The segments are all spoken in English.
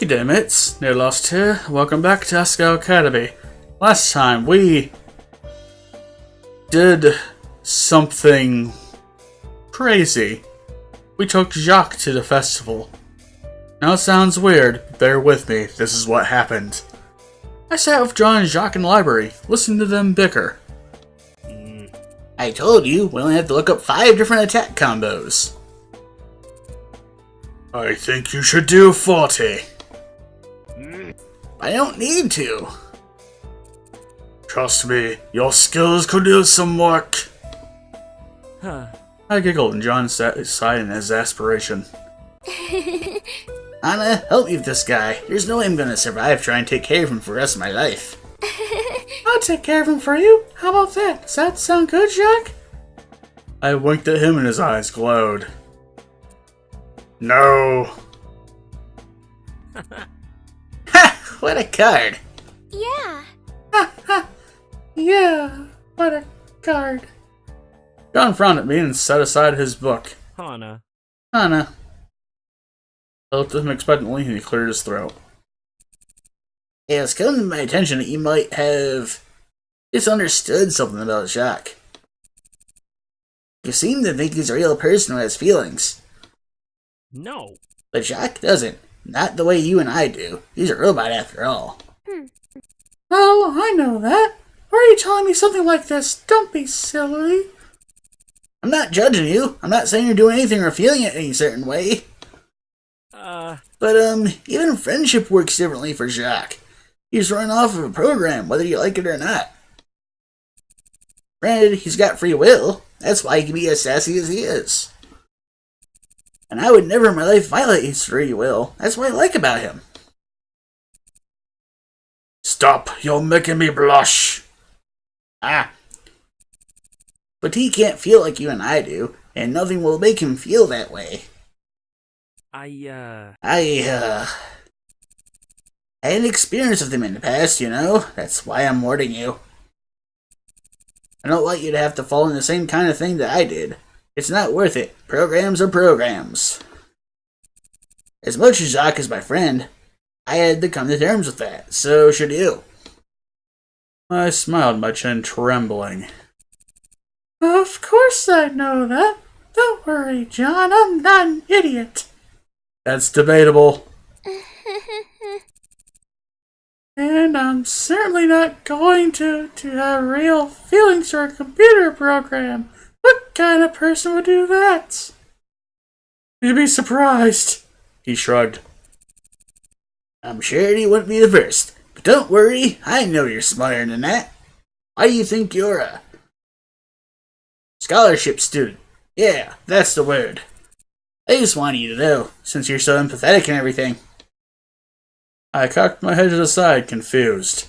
Hey there mates, No Lost here, welcome back to Asagao Academy. Last time we did something crazy. We took Jacques to the festival. Now it sounds weird, but bear with me, this is what happened. I sat with John and Jacques in the library, listening to them bicker. I told you, we only have to look up 5 different attack combos. I think you should do 40. I don't need to. Trust me, your skills could do some work. I giggled and John sighed in exasperation. Anna, help me with this guy. There's no way I'm gonna survive trying to take care of him for the rest of my life. I'll take care of him for you. How about that? Does that sound good, Jacques? I winked at him and his eyes glowed. No. Ha! What a card. Yeah. Yeah, what a card. John frowned at me and set aside his book. Hana. Anna. I looked at him expectantly and he cleared his throat. It's come to my attention that you might have misunderstood something about Jacques. You seem to think he's a real person who has feelings. No. But Jacques doesn't. Not the way you and I do. He's a robot after all. Oh, I know that. Why are you telling me something like this? Don't be silly. I'm not judging you. I'm not saying you're doing anything or feeling it any certain way. But, even friendship works differently for Jacques. He's run off of a program, whether you like it or not. Granted, he's got free will. That's why he can be as sassy as he is. And I would never in my life violate his free will. That's what I like about him. Stop, you're making me blush. Ah. But he can't feel like you and I do, and nothing will make him feel that way. I had an experience with him in the past, you know? That's why I'm warning you. I don't want you to have to fall in the same kind of thing that I did. It's not worth it. Programs are programs. As much as Jacques is my friend, I had to come to terms with that. So should you. I smiled, my chin trembling. Of course I know that. Don't worry, John. I'm not an idiot. That's debatable. And I'm certainly not going to have real feelings for a computer program. What kind of person would do that? You'd be surprised. He shrugged. I'm sure you wouldn't be the first. But don't worry, I know you're smarter than that. Why do you think you're a scholarship student? Yeah, that's the word. I just wanted you to know, since you're so empathetic and everything. I cocked my head to the side, confused.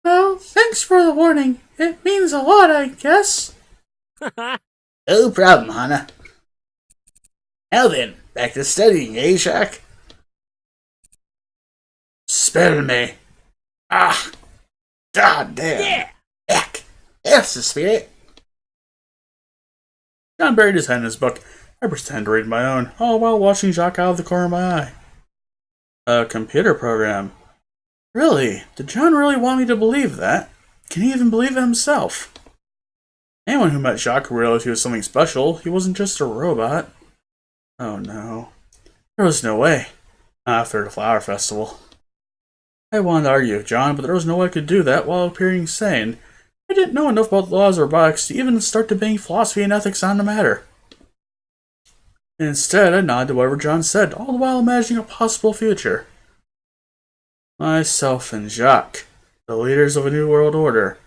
Well, thanks for the warning. It means a lot, I guess. No problem, Hana. Now then, back to studying, eh, Jacques? Spell me. Ah! God damn! Yeah! Heck! That's the spirit! John buried his head in his book. I pretended to read my own, all while watching Jacques out of the corner of my eye. A computer program. Really? Did John really want me to believe that? Can he even believe it himself? Anyone who met Jacques realized he was something special. He wasn't just a robot. Oh no. There was no way. Not after the Flower Festival. I wanted to argue with John, but there was no way I could do that while appearing sane. I didn't know enough about the laws of robotics to even start debating philosophy and ethics on the matter. Instead, I nodded to whatever John said, all the while imagining a possible future. Myself and Jacques, the leaders of a new world order.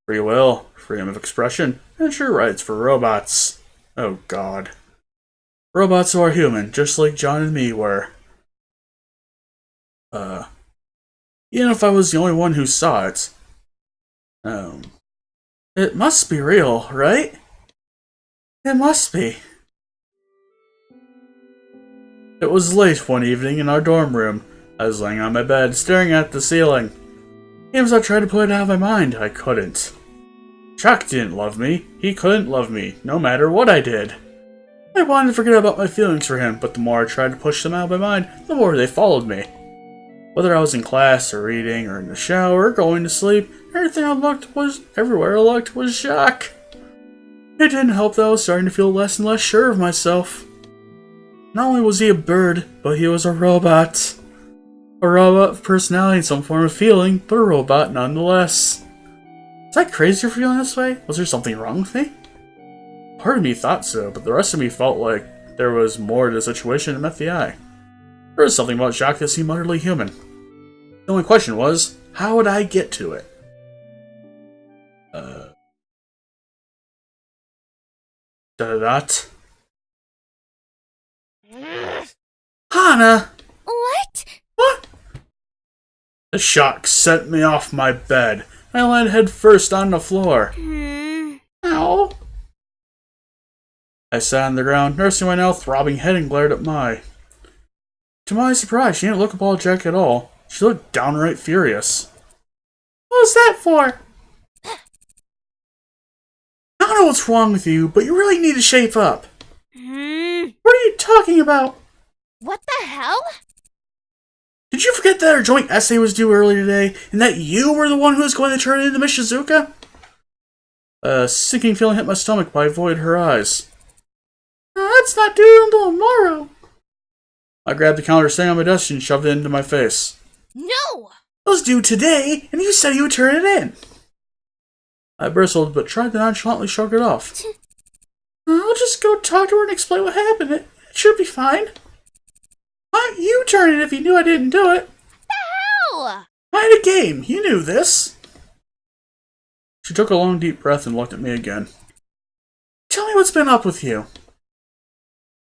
Free will, freedom of expression, and sure rights for robots. Oh god. Robots who are human, just like John and me were. Even if I was the only one who saw it. It must be real, right? It must be. It was late one evening in our dorm room. I was laying on my bed, staring at the ceiling. Even as I tried to put it out of my mind, I couldn't. Jacques didn't love me. He couldn't love me, no matter what I did. I wanted to forget about my feelings for him, but the more I tried to push them out of my mind, the more they followed me. Whether I was in class, or reading, or in the shower, or going to sleep, everywhere I looked was Jacques. It didn't help that I was starting to feel less and less sure of myself. Not only was he a bird, but he was a robot. A robot with personality and some form of feeling, but a robot nonetheless. Was I crazy for feeling this way? Was there something wrong with me? Part of me thought so, but the rest of me felt like there was more to the situation than met the eye. There was something about Jacques that seemed utterly human. The only question was, how would I get to it? Hana! What? What? The shock sent me off my bed. I landed head first on the floor. Ow! I sat on the ground, nursing my now throbbing head, and glared at Mai. To my surprise, she didn't look apologetic at all. She looked downright furious. What was that for? I don't know what's wrong with you, but you really need to shape up. What are you talking about? What the hell? Did you forget that our joint essay was due earlier today, and that you were the one who was going to turn it into Miss Shizuka? A sinking feeling hit my stomach, but I avoided her eyes. That's not due until tomorrow. I grabbed the calendar sitting on my desk and shoved it into my face. No! It was due today, and you said you would turn it in. I bristled, but tried to nonchalantly shrug it off. I'll just go talk to her and explain what happened. It should be fine. Why don't you turn it if you knew I didn't do it? Hell! I had a game. You knew this. She took a long, deep breath and looked at me again. Tell me what's been up with you.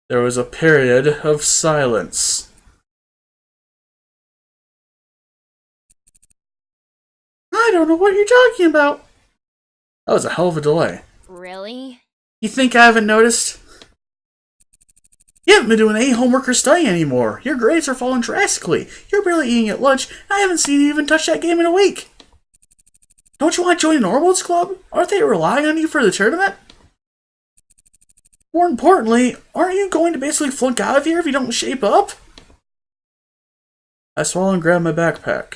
There was a period of silence. I don't know what you're talking about. That was a hell of a delay. Really? You think I haven't noticed? You haven't been doing any homework or studying anymore. Your grades are falling drastically. You're barely eating at lunch, and I haven't seen you even touch that game in a week. Don't you want to join the Norwoods Club? Aren't they relying on you for the tournament? More importantly, aren't you going to basically flunk out of here if you don't shape up? I swallowed and grabbed my backpack.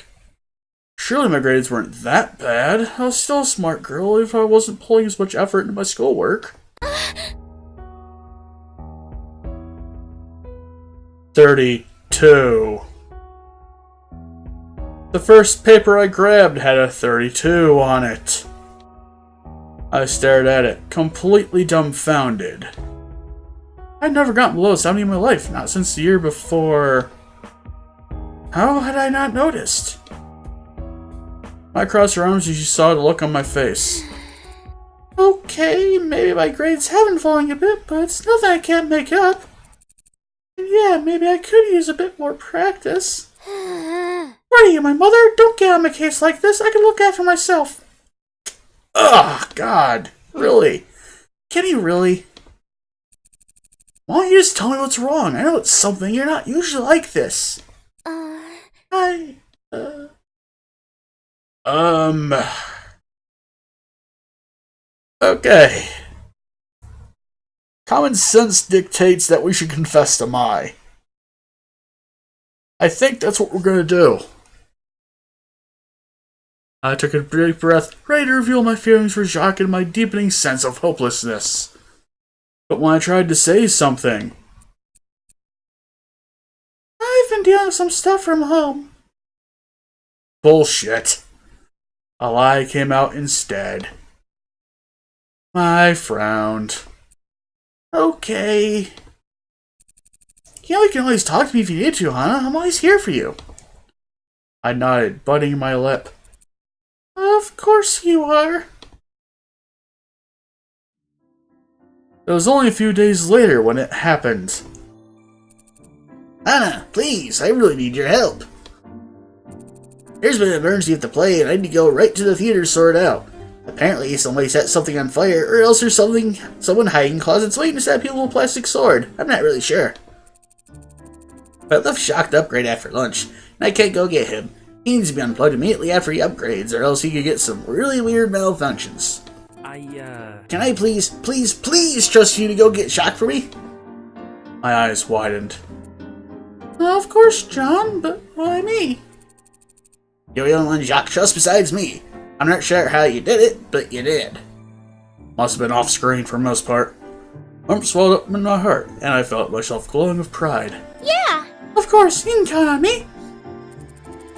Surely my grades weren't that bad. I was still a smart girl if I wasn't pulling as much effort into my schoolwork. 32. The first paper I grabbed had a 32 on it. I stared at it, completely dumbfounded. I'd never gotten below 70 in my life, not since the year before. How had I not noticed? I crossed her arms and she saw the look on my face. Okay, maybe my grades have been falling a bit, but it's nothing I can't make up. And yeah, maybe I could use a bit more practice. What are you, my mother? Don't get on my case like this. I can look after myself. Ugh, God. Really? Can you really? Why don't you just tell me what's wrong? I know it's something. You're not usually like this. Okay. Common sense dictates that we should confess to Mai. I think that's what we're gonna do. I took a deep breath, ready to reveal my feelings for Jacques and my deepening sense of hopelessness. But when I tried to say something... I've been dealing with some stuff from home. Bullshit. A lie came out instead. I frowned. Okay. You know you can always talk to me if you need to, Hana. I'm always here for you. I nodded, biting my lip. Of course you are. It was only a few days later when it happened. Hana, please, I really need your help. There's been an emergency at the play, and I need to go right to the theater to sort it out. Apparently, somebody set something on fire, or else there's someone hiding in closets waiting to stab people with a plastic sword. I'm not really sure. But I left Jacques to upgrade after lunch, and I can't go get him. He needs to be unplugged immediately after he upgrades, or else he could get some really weird malfunctions. Can I please trust you to go get Jacques for me? My eyes widened. Of course, John, but why me? You're the only one Jacques trusts besides me. I'm not sure how you did it, but you did. Must have been off screen for the most part. Warmth swelled up in my heart, and I felt myself glowing with pride. Yeah. Of course, you can count on me.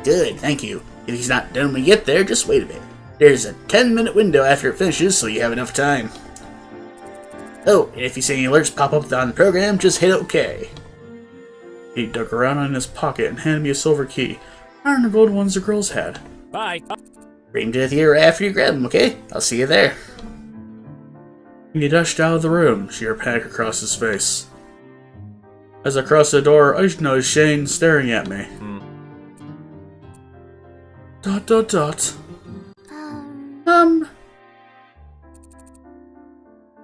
Good, thank you. If he's not done when we get there, just wait a bit. There's a 10-minute window after it finishes, so you have enough time. Oh, and if you see any alerts pop up on the program, just hit OK. He dug around in his pocket and handed me a silver key, iron the gold ones the girls had. Bye. Bring him to the theater after you grab him, okay? I'll see you there. He dashed out of the room, sheer panic across his face. As I crossed the door, I noticed Shane staring at me. Dot dot dot.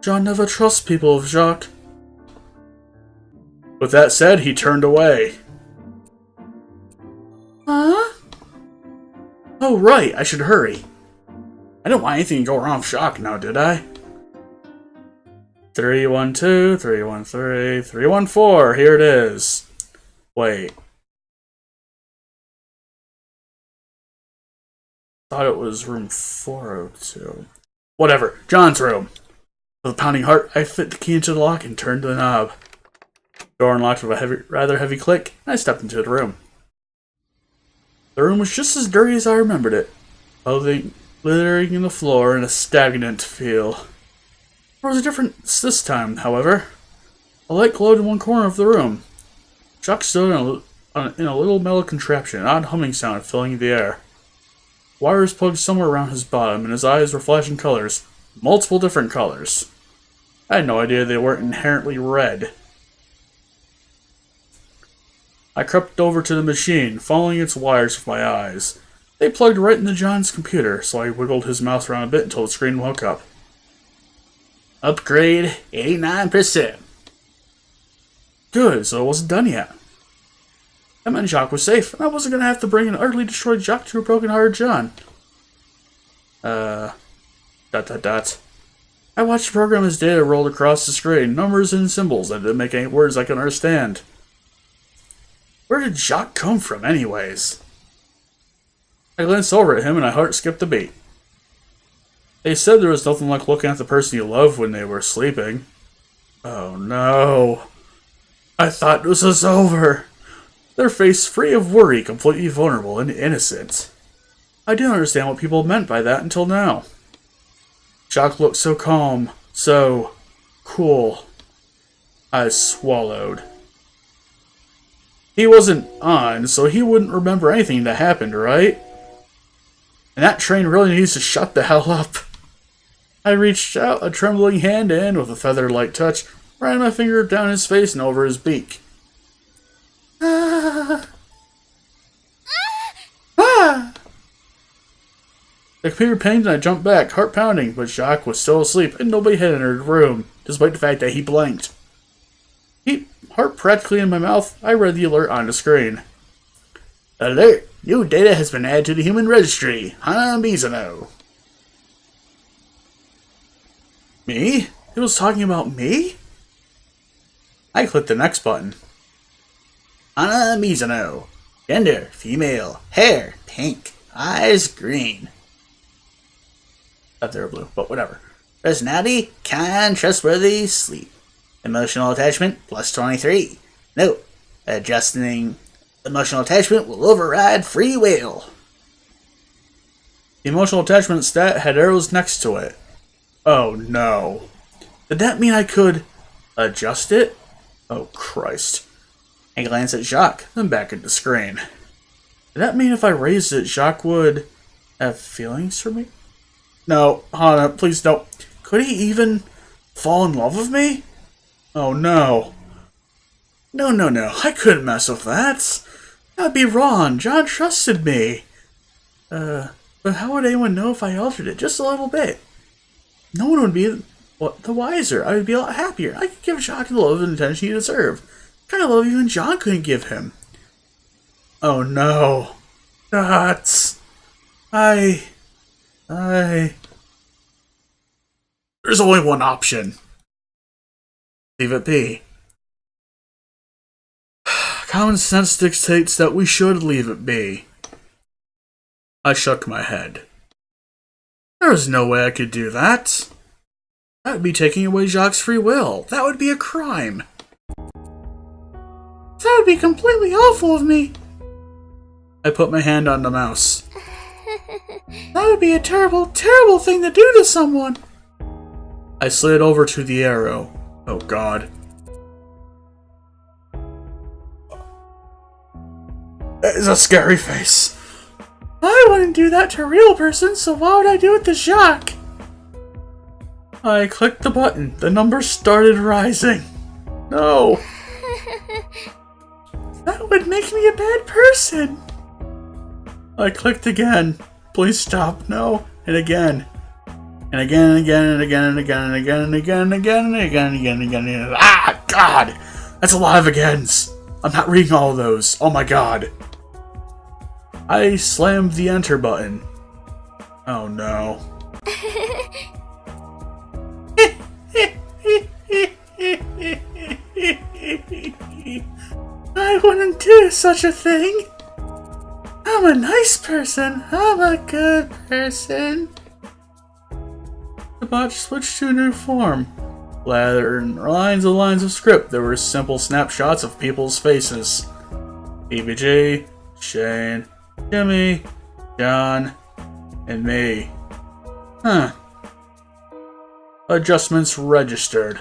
John never trusts people with Jacques. With that said, he turned away. Huh? Oh right, I should hurry. I didn't want anything to go wrong with Jacques now, did I? 312, 313, 314, here it is. Wait. Thought it was room 402. Whatever, John's room. With a pounding heart, I fit the key into the lock and turned the knob. The door unlocked with a rather heavy click, and I stepped into the room. The room was just as dirty as I remembered it, clothing littering in the floor and a stagnant feel. There was a difference this time, however. A light glowed in one corner of the room. Jacques stood in a little metal contraption, an odd humming sound filling the air. Wires plugged somewhere around his bottom, and his eyes were flashing colors. Multiple different colors. I had no idea they weren't inherently red. I crept over to the machine, following its wires with my eyes. They plugged right into John's computer, so I wiggled his mouse around a bit until the screen woke up. Upgrade 89%. Good, so it wasn't done yet. That meant Jacques was safe, and I wasn't going to have to bring an utterly destroyed Jacques to a broken-hearted John. I watched the program as data rolled across the screen, numbers and symbols that didn't make any words I could understand. Where did Jacques come from, anyways? I glanced over at him and my heart skipped a beat. They said there was nothing like looking at the person you loved when they were sleeping. Oh no. I thought this was over. Their face free of worry, completely vulnerable and innocent. I didn't understand what people meant by that until now. Jacques looked so calm, so cool. I swallowed. He wasn't on, so he wouldn't remember anything that happened, right? And that train really needs to shut the hell up. I reached out a trembling hand and, with a feather-like touch, ran my finger down his face and over his beak. The computer pinged and I jumped back, heart pounding, but Jacques was still asleep and nobody had entered the room, despite the fact that he blinked. Heart practically in my mouth, I read the alert on the screen. Alert! New data has been added to the human registry. Hana Mizuno. Me? It was talking about me? I clicked the next button. Hana Mizuno. Gender, female. Hair, pink. Eyes, green. Thought they were blue, but whatever. Personality, kind, trustworthy, sleep. Emotional attachment, plus 23. Note, adjusting emotional attachment will override free will. The emotional attachment stat had arrows next to it. Oh no. Did that mean I could adjust it? Oh Christ. I glanced at Jacques. Then back at the screen. Did that mean if I raised it, Jacques would have feelings for me? No, Hana, please don't. Could he even fall in love with me? Oh no. No. I couldn't mess with that. That'd be wrong. John trusted me. But how would anyone know if I altered it just a little bit? No one would be the wiser. I would be a lot happier. I could give Jacques the love and attention he deserved. The kind of love even John couldn't give him. Oh no. That's... There's only one option. Leave it be. Common sense dictates that we should leave it be. I shook my head. There's no way I could do that. That would be taking away Jacques' free will. That would be a crime. That would be completely awful of me. I put my hand on the mouse. That would be a terrible, terrible thing to do to someone. I slid over to the arrow. Oh God. That is a scary face. I wouldn't do that to a real person, so why would I do it to Jacques? I clicked the button. The numbers started rising. No. That would make me a bad person. I clicked again. Please stop. No. And again. And again and again and again and again and again and again and again and again and again and again and again. Ah, God! That's a lot of agains. I'm not reading all of those. Oh my God. I slammed the enter button. Oh no. I wouldn't do such a thing. I'm a nice person. I'm a good person. The bot switched to a new form. Rather than lines of script, there were simple snapshots of people's faces. PBG, Shane, Jimmy, John, and me. Huh. Adjustments registered.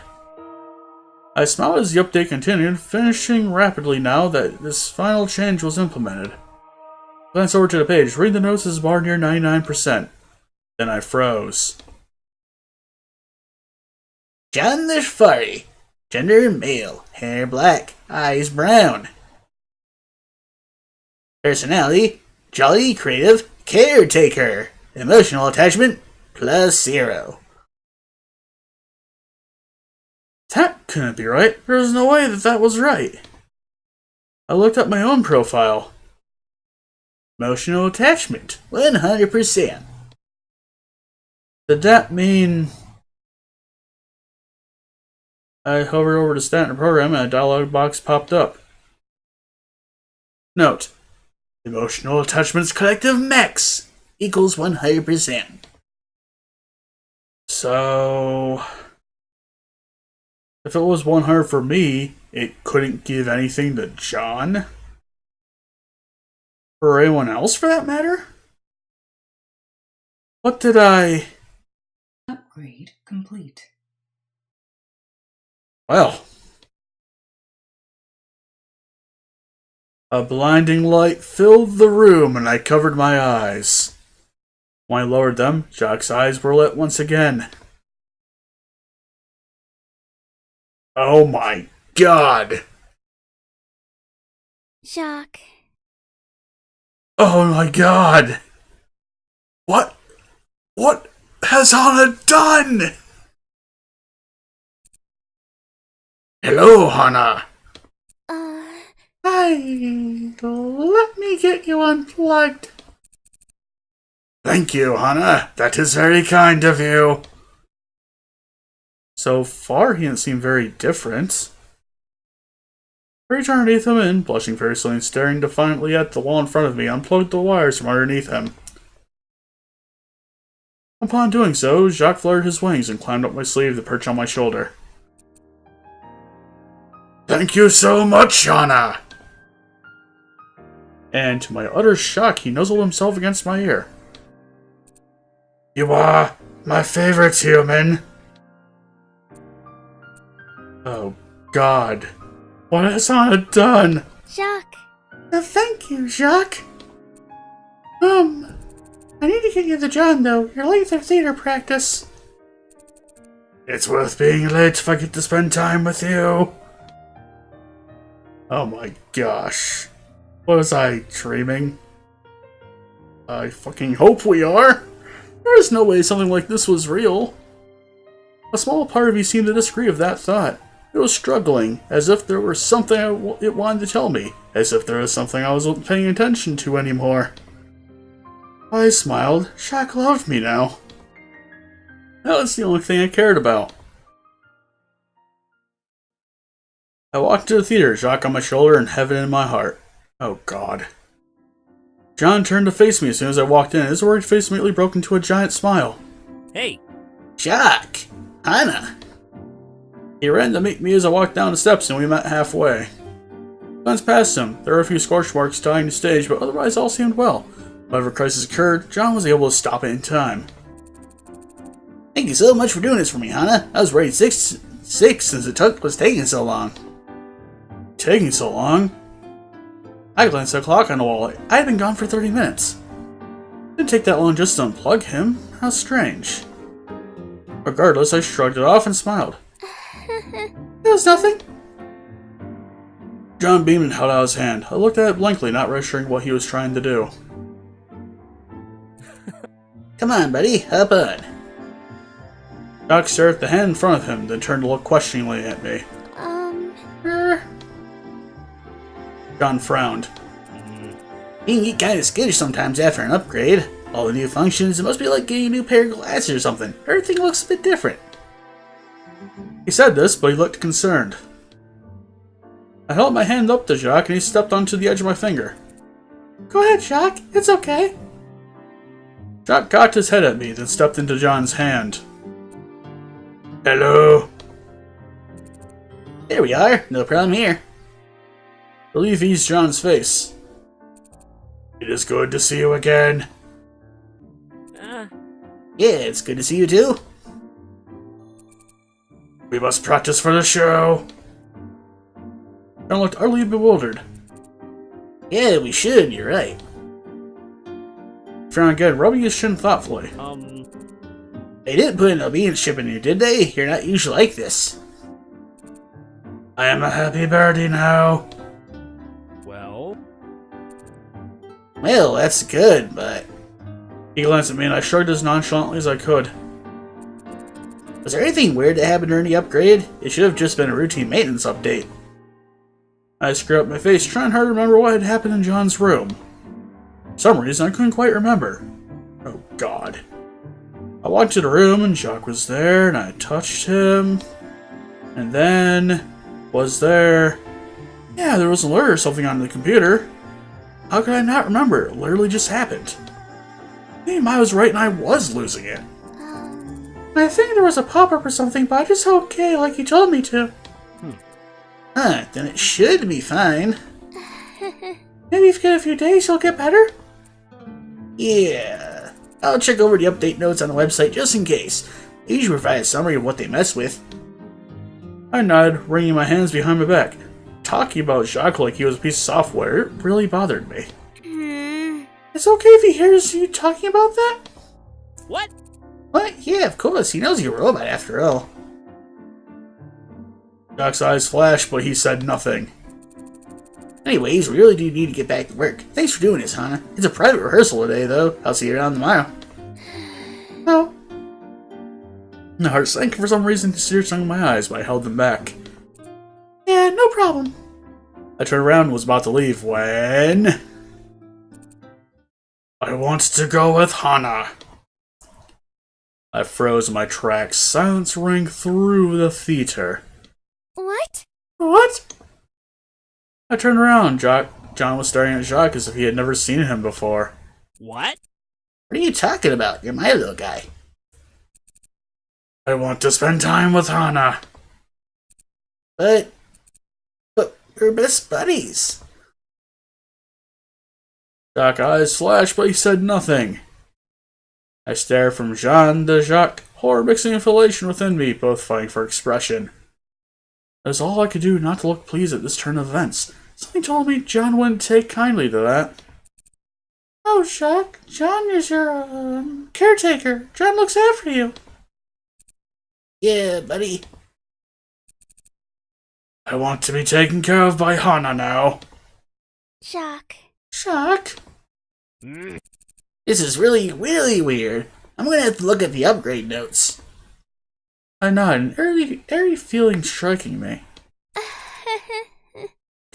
I smiled as the update continued, finishing rapidly now that this final change was implemented. Glance over to the page. Read the notes as bar near 99%. Then I froze. John the Furry. Gender male. Hair black. Eyes brown. Personality. Jolly, creative, caretaker. Emotional attachment. +0. That couldn't be right. There was no way that was right. I looked at my own profile. Emotional attachment. 100%. Did that mean... I hovered over the standard program and a dialog box popped up. Note. Emotional attachments collective max Equals 100%. So... if it was 100 for me, it couldn't give anything to John? Or anyone else for that matter? What did I... Upgrade complete. Well... a blinding light filled the room and I covered my eyes. When I lowered them, Jacques' eyes were lit once again. Oh my God! Jacques. Oh my God! What has Hana done? Hello, Hana. Let me get you unplugged. Thank you, Hana. That is very kind of you. So far, he didn't seem very different. I reached underneath him and, blushing furiously and staring defiantly at the wall in front of me, unplugged the wires from underneath him. Upon doing so, Jacques fluttered his wings and climbed up my sleeve to perch on my shoulder. Thank you so much, Hana! And to my utter shock, he nuzzled himself against my ear. You are my favorite human. Oh, God. What has Hana done? Jacques. Thank you, Jacques. I need to get you to John, though. You're late for theater practice. It's worth being late if I get to spend time with you. Oh my gosh. Was I dreaming? I fucking hope we are. There is no way something like this was real. A small part of me seemed to disagree with that thought. It was struggling, as if there was something it wanted to tell me, as if there was something I wasn't paying attention to anymore. I smiled. Jacques loved me now. That was the only thing I cared about. I walked to the theater, Jacques on my shoulder and heaven in my heart. Oh, God. John turned to face me as soon as I walked in, and his worried face immediately broke into a giant smile. Hey! Jacques! Hana! He ran to meet me as I walked down the steps, and we met halfway. I glanced past him. There were a few scorch marks dotting the stage, but otherwise all seemed well. Whatever crisis occurred, John was able to stop it in time. Thank you so much for doing this for me, Hana. I was worried sick since it was taking so long. Taking so long? I glanced at the clock on the wall. I had been gone for 30 minutes. It didn't take that long just to unplug him. How strange. Regardless, I shrugged it off and smiled. It was nothing. John beamed and held out his hand. I looked at it blankly, not registering what he was trying to do. Come on, buddy. Hop on. Doc stared at the hand in front of him, then turned to look questioningly at me. John frowned. You can get kind of skittish sometimes after an upgrade. All the new functions, it must be like getting a new pair of glasses or something. Everything looks a bit different. He said this, but he looked concerned. I held my hand up to Jacques, and he stepped onto the edge of my finger. Go ahead, Jacques. It's okay. Jacques cocked his head at me, then stepped into John's hand. Hello. There we are. No problem here. Relief eased John's face. It is good to see you again. Yeah, it's good to see you too. We must practice for the show. John looked utterly bewildered. Yeah, we should. You're right. He frowned again, rubbing his chin thoughtfully. They didn't put an obedience chip in you, did they? You're not usually like this. I am a happy birdie now. Well, that's good, but... He glanced at me and I shrugged as nonchalantly as I could. Was there anything weird that happened during the upgrade? It should have just been a routine maintenance update. I screwed up my face, trying hard to remember what had happened in John's room. For some reason, I couldn't quite remember. Oh, God. I walked to the room and Jacques was there, and I touched him. And then... was there... Yeah, there was an alert or something on the computer. How could I not remember? It literally just happened. Maybe I was right and I was losing it. I think there was a pop-up or something, but I just said okay like you told me to. Huh, then it should be fine. Maybe if you get a few days, you'll get better? Yeah. I'll check over the update notes on the website just in case. They usually provide a summary of what they mess with. I nodded, wringing my hands behind my back. Talking about Jacques like he was a piece of software, it really bothered me. It's okay if he hears you talking about that? What? What? Yeah, of course. He knows you're a robot after all. Jacques' eyes flashed, but he said nothing. Anyways, we really do need to get back to work. Thanks for doing this, Hana. It's a private rehearsal today, though. I'll see you around tomorrow. Oh. My heart sank for some reason. Tears stung in my eyes, but I held them back. Yeah, no problem. I turned around and was about to leave when... I want to go with Hana. I froze in my tracks. Silence rang through the theater. What? What? I turned around. John was staring at Jacques as if he had never seen him before. What? What are you talking about? You're my little guy. I want to spend time with Hana. But we're best buddies. Jacques' eyes flashed, but he said nothing. I stared from Jean to Jacques, horror mixing affiliation within me, both fighting for expression. It was all I could do not to look pleased at this turn of events. Something told me John wouldn't take kindly to that. Oh, Jacques, John is your, caretaker. John looks after you. Yeah, buddy. I want to be taken care of by Hana now. Jacques. Jacques? This is really, really weird. I'm gonna have to look at the upgrade notes. I nodded, an airy feeling striking me.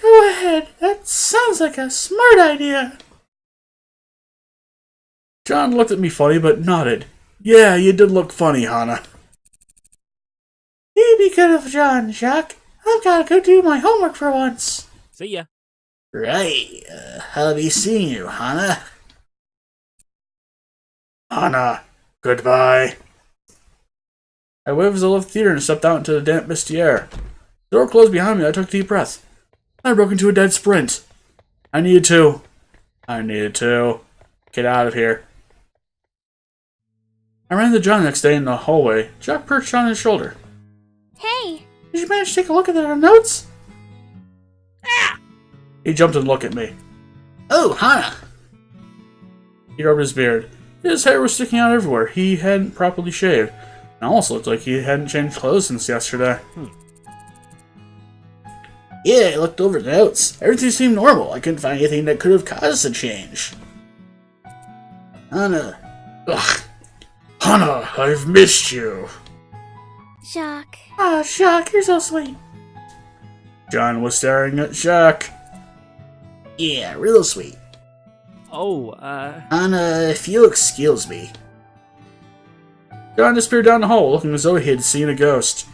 Go ahead, that sounds like a smart idea. John looked at me funny, but nodded. Yeah, you did look funny, Hana. You be good of John, Jacques. I've gotta go do my homework for once. See ya. Right. I'll be seeing you, Hana. Hana, goodbye. I waved as I left the theater and stepped out into the damp, misty air. The door closed behind me. I took a deep breath. I broke into a dead sprint. I needed to get out of here. I ran to John the next day in the hallway. Jack perched on his shoulder. Hey! Did you manage to take a look at our notes? He jumped and looked at me. Oh, Hana. He rubbed his beard. His hair was sticking out everywhere. He hadn't properly shaved. It almost looked like he hadn't changed clothes since yesterday. Yeah, I looked over the notes. Everything seemed normal. I couldn't find anything that could have caused the change. Hana. Ugh. Hana, I've missed you. Jacques. Ah, Jacques, you're so sweet. John was staring at Jacques. Yeah, real sweet. Oh, Hana, if you'll excuse me. John disappeared down the hall, looking as though he had seen a ghost.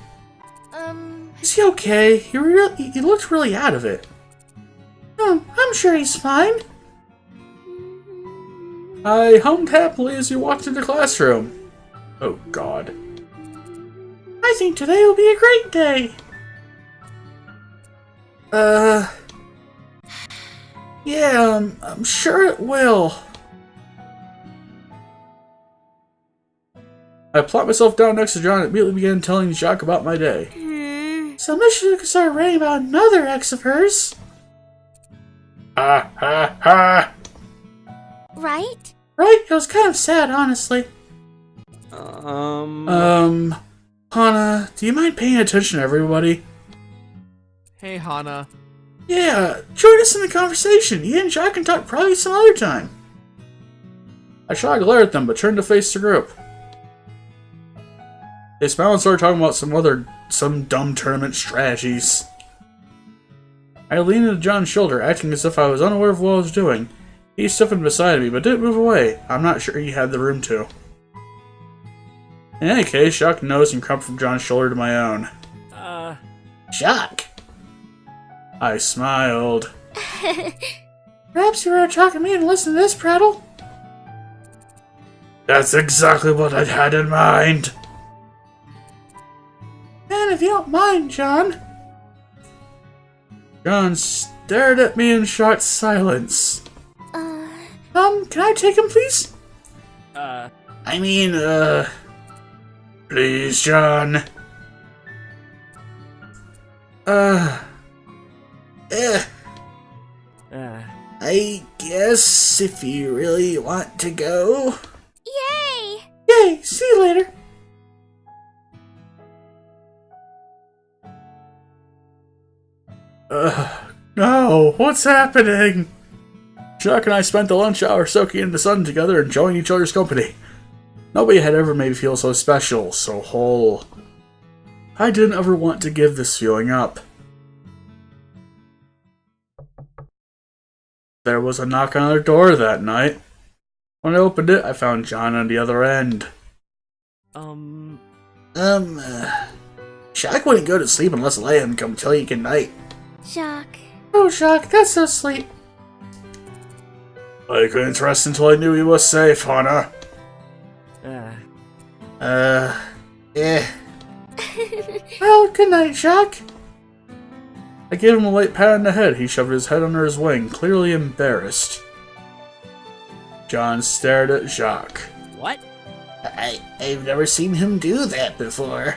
Is he okay? He looked really out of it. I'm sure he's fine. I hummed happily as we walked into the classroom. Oh, God. I think today will be a great day. Yeah, I'm sure it will. I plopped myself down next to John and immediately began telling Jacques about my day. So Misha could start writing about another ex of hers. Ha ha ha! Right? Right? It was kind of sad, honestly. Hana, do you mind paying attention to everybody? Hey, Hana. Yeah, join us in the conversation. You and Jack can talk probably some other time. I tried to glare at them, but turned to face the group. They smiled and started talking about some dumb tournament strategies. I leaned into John's shoulder, acting as if I was unaware of what I was doing. He stiffened beside me, but didn't move away. I'm not sure he had the room to. In any case, Jacques nosed and crept from John's shoulder to my own. Jacques. I smiled. Perhaps you were talking to me and listen to this prattle? That's exactly what I had in mind. And if you don't mind, John. John stared at me in shocked silence. Can I take him, please? Please, John. I guess if you really want to go. Yay! Yay! See you later. No, what's happening? Jacques and I spent the lunch hour soaking in the sun together, enjoying each other's company. Nobody had ever made me feel so special, so whole. I didn't ever want to give this feeling up. There was a knock on our door that night. When I opened it, I found John on the other end. Jacques wouldn't go to sleep unless I let him come tell you goodnight. Jacques. Oh, Jacques, that's so sweet. I couldn't rest until I knew he was safe, Hana. Yeah. Well, good night, Jacques. I gave him a light pat on the head. He shoved his head under his wing, clearly embarrassed. John stared at Jacques. what? I've never seen him do that before.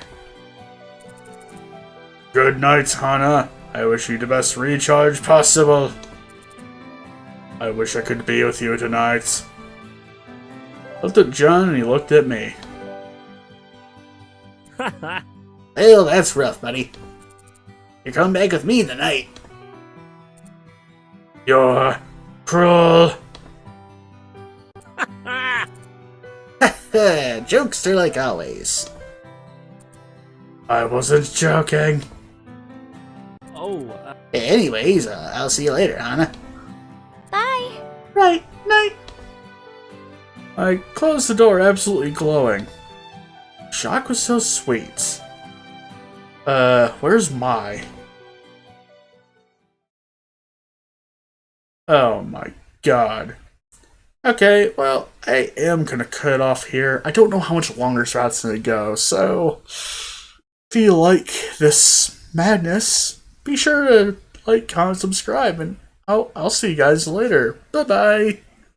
Good night, Hana. I wish you the best recharge possible. I wish I could be with you tonight. I looked at John and he looked at me. Well, that's rough, buddy. You're coming back with me tonight. You're cruel. Jokester like always. I wasn't joking. Anyways, I'll see you later, Hana. Bye. Right, night. I closed the door, absolutely glowing. Jacques was so sweet. Where's Mai? Oh my god. Okay, well, I am gonna cut it off here. I don't know how much longer this route's gonna go, so if you like this madness, be sure to like, comment, subscribe, and I'll see you guys later. Bye bye.